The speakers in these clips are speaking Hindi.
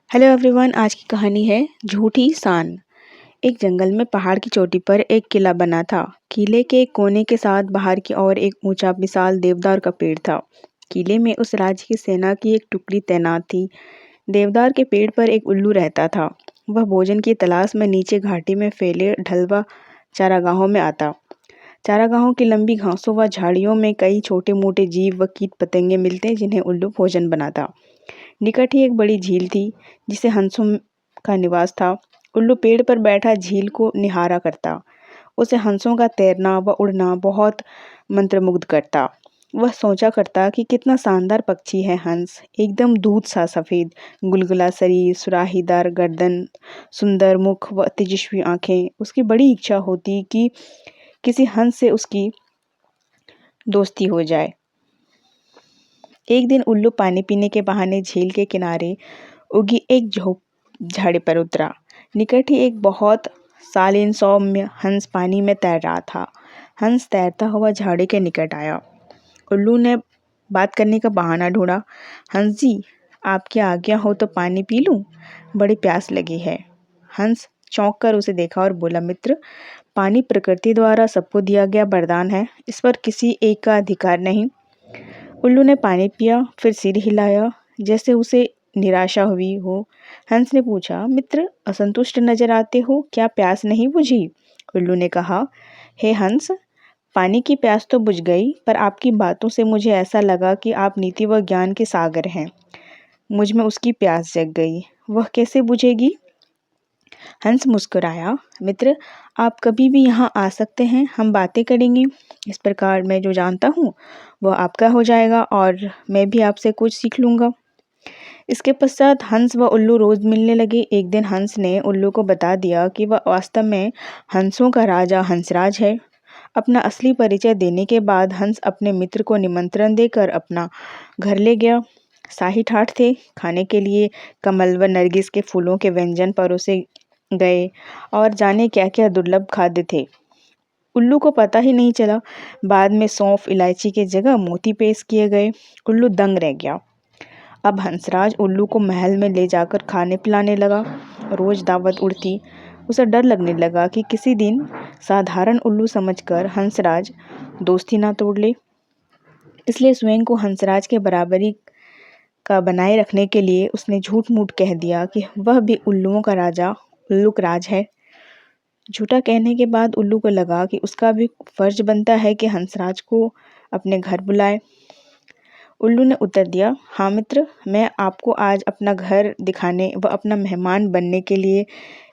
Hello everyone. आज की कहानी है झूठी सान। एक जंगल में पहाड़ की चोटी पर एक किला बना था। किले के एक कोने के साथ बाहर की ओर एक ऊंचा विशाल देवदार का पेड़ था। किले में उस राज्य की सेना की एक टुकड़ी तैनात थी। देवदार के पेड़ पर एक उल्लू रहता था। वह भोजन की तलाश में नीचे घाटी में फैले ढलवा चारागाहों में आता। चारागाहों की लंबी घासों व झाड़ियों में कई छोटे मोटे जीव व कीट पतंगे मिलते जिन्हें उल्लू भोजन बनाता। निकट ही एक बड़ी झील थी जिसे हंसों का निवास था। उल्लू पेड़ पर बैठा झील को निहारा करता। उसे हंसों का तैरना व उड़ना बहुत मंत्रमुग्ध करता। वह सोचा करता कि कितना शानदार पक्षी है हंस, एकदम दूध सा सफेद, गुलगुला शरीर, सुराहीदार गर्दन, सुंदर मुख व तेजस्वी आंखें। उसकी बड़ी इच्छा होती कि किसी हंस से उसकी दोस्ती हो जाए। एक दिन उल्लू पानी पीने के बहाने झील के किनारे उगी एक झाड़ी पर उतरा। निकट ही एक बहुत शालीन सौम्य हंस पानी में तैर रहा था। हंस तैरता हुआ झाड़ी के निकट आया। उल्लू ने बात करने का बहाना ढूंढा। हंस जी, आपकी आज्ञा हो तो पानी पी लूं? बड़ी प्यास लगी है। हंस चौंक कर उसे देखा और बोला, मित्र, पानी प्रकृति द्वारा सबको दिया गया वरदान है, इस पर किसी एक का अधिकार नहीं। उल्लू ने पानी पिया, फिर सिर हिलाया जैसे उसे निराशा हुई हो। हंस ने पूछा, मित्र, असंतुष्ट नजर आते हो, क्या प्यास नहीं बुझी? उल्लू ने कहा, हे हंस, पानी की प्यास तो बुझ गई, पर आपकी बातों से मुझे ऐसा लगा कि आप नीति व ज्ञान के सागर हैं। मुझ में उसकी प्यास जग गई। वह कैसे बुझेगी? हंस मुस्कुराया, मित्र, आप कभी भी यहाँ आ सकते हैं, हम बातें करेंगे। इस प्रकार मैं जो जानता हूँ वह आपका हो जाएगा और मैं भी आपसे कुछ सीख लूँगा। इसके पश्चात हंस व उल्लू रोज मिलने लगे। एक दिन हंस ने उल्लू को बता दिया कि वह वास्तव में हंसों का राजा हंसराज है। अपना असली परिचय देने के बाद हंस अपने मित्र को निमंत्रण देकर अपना घर ले गया। शाही ठाठ थे। खाने के लिए कमल व नरगिस के फूलों के व्यंजन परोसे गए और जाने क्या क्या दुर्लभ खाद्य थे। उल्लू को पता ही नहीं चला। बाद में सौंफ इलायची के जगह मोती पेश किए गए। उल्लू दंग रह गया। अब हंसराज उल्लू को महल में ले जाकर खाने पिलाने लगा। रोज दावत उड़ती। उसे डर लगने लगा कि किसी दिन साधारण उल्लू समझकर हंसराज दोस्ती ना तोड़ ले। इसलिए स्वयं को हंसराज के बराबरी का बनाए रखने के लिए उसने झूठ मूठ कह दिया कि वह भी उल्लुओं का राजा उल्लूक राज है। झूठा कहने के बाद उल्लू को लगा कि उसका भी फर्ज बनता है कि हंसराज को अपने घर बुलाए। उल्लू ने उत्तर दिया, हाँ मित्र, मैं आपको आज अपना घर दिखाने व अपना मेहमान बनने के लिए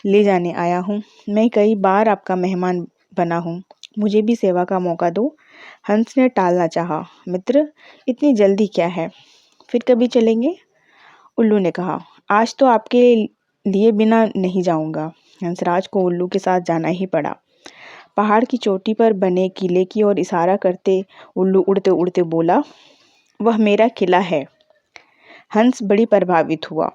ले जाने आया हूँ। मैं कई बार आपका मेहमान बना हूँ, मुझे भी सेवा का मौका दो। हंस ने टालना चाहा, मित्र, इतनी जल्दी क्या है, फिर कभी चलेंगे। उल्लू ने कहा, आज तो आपके लिए बिना नहीं जाऊंगा। हंसराज को उल्लू के साथ जाना ही पड़ा। पहाड़ की चोटी पर बने किले की ओर इशारा करते उल्लू उड़ते उड़ते बोला, वह मेरा किला है। हंस बड़ी प्रभावित हुआ।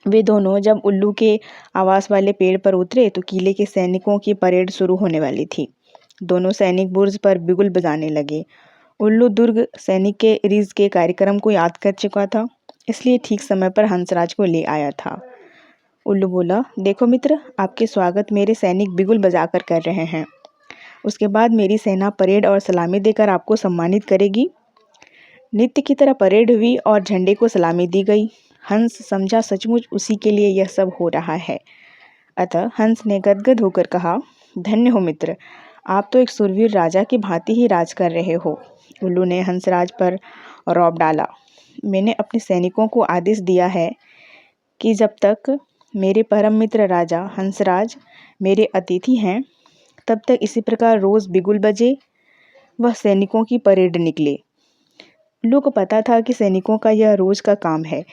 वे दोनों जब उल्लू के आवास वाले पेड़ पर उतरे तो किले के सैनिकों की परेड शुरू होने वाली थी। दोनों सैनिक बुर्ज पर बिगुल बजाने लगे। उल्लू दुर्ग सैनिक के रिज के कार्यक्रम को याद कर चुका था, इसलिए ठीक समय पर हंसराज को ले आया था। उल्लू बोला, देखो मित्र, आपके स्वागत मेरे सैनिक बिगुल बजाकर कर रहे हैं। उसके बाद मेरी सेना परेड और सलामी देकर आपको सम्मानित करेगी। नित्य की तरह परेड हुई और झंडे को सलामी दी गई। हंस समझा सचमुच उसी के लिए यह सब हो रहा है। अतः हंस ने गदगद होकर कहा, धन्य हो मित्र, आप तो एक सुरवीर राजा की भांति ही राज कर रहे हो। उल्लू ने हंसराज पर रौब डाला। मैंने अपने सैनिकों को आदेश दिया है कि जब तक मेरे परम मित्र राजा हंसराज मेरे अतिथि हैं, तब तक इसी प्रकार रोज बिगुल बजे वह सैनिकों की परेड निकले। उल्लू को पता था कि सैनिकों का यह रोज का काम है,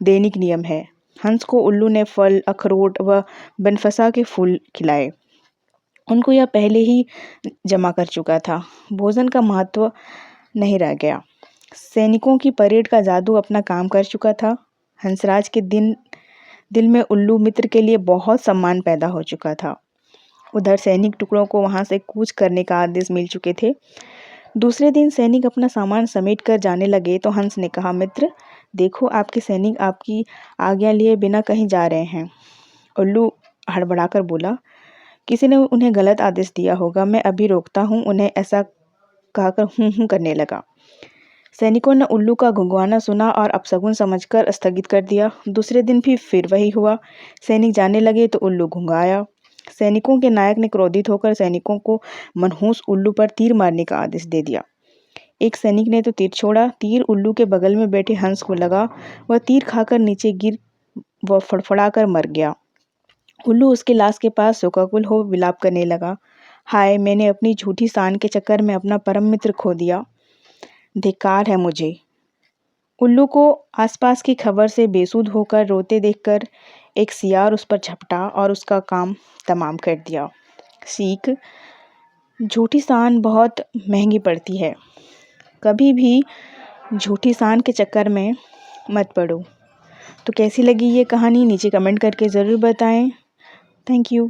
दैनिक नियम है। हंस को उल्लू ने फल, अखरोट व बनफसा के फूल खिलाए। उनको यह पहले ही जमा कर चुका था। भोजन का महत्व नहीं रह गया। सैनिकों की परेड का जादू अपना काम कर चुका था। हंसराज के दिल में उल्लू मित्र के लिए बहुत सम्मान पैदा हो चुका था। उधर सैनिक टुकड़ों को वहां से कूच करने का आदेश मिल चुके थे। दूसरे दिन सैनिक अपना सामान समेट कर जाने लगे तो हंस ने कहा, मित्र, देखो, आपके सैनिक आपकी आज्ञा लिए बिना कहीं जा रहे हैं। उल्लू हड़बड़ाकर बोला, किसी ने उन्हें गलत आदेश दिया होगा, मैं अभी रोकता हूँ उन्हें, ऐसा कहकर हूँ करने लगा। सैनिकों ने उल्लू का गुंगवाना सुना और अपशगुन समझकर स्थगित कर दिया। दूसरे दिन भी फिर वही हुआ। सैनिक जाने लगे तो उल्लू घुंघाया। सैनिकों के नायक ने क्रोधित होकर सैनिकों को मनहूस उल्लू पर तीर मारने का आदेश दे दिया। एक सैनिक ने तो तीर छोड़ा, तीर उल्लू के बगल में बैठे हंस को लगा। वह तीर खाकर नीचे गिर व फड़फड़ाकर मर गया। उल्लू उसकी लाश के पास शोकाकुल हो विलाप करने लगा। हाय, मैंने अपनी झूठी शान के चक्कर में अपना परम मित्र खो दिया। धिक्कार है मुझे। उल्लू को आसपास की खबर से बेसुध होकर रोते देखकर एक सियार उस पर झपटा और उसका काम तमाम कर दिया। सीख: झूठी शान बहुत महंगी पड़ती है। कभी भी झूठी शान के चक्कर में मत पड़ो। तो कैसी लगी ये कहानी नीचे कमेंट करके ज़रूर बताएं। Thank you.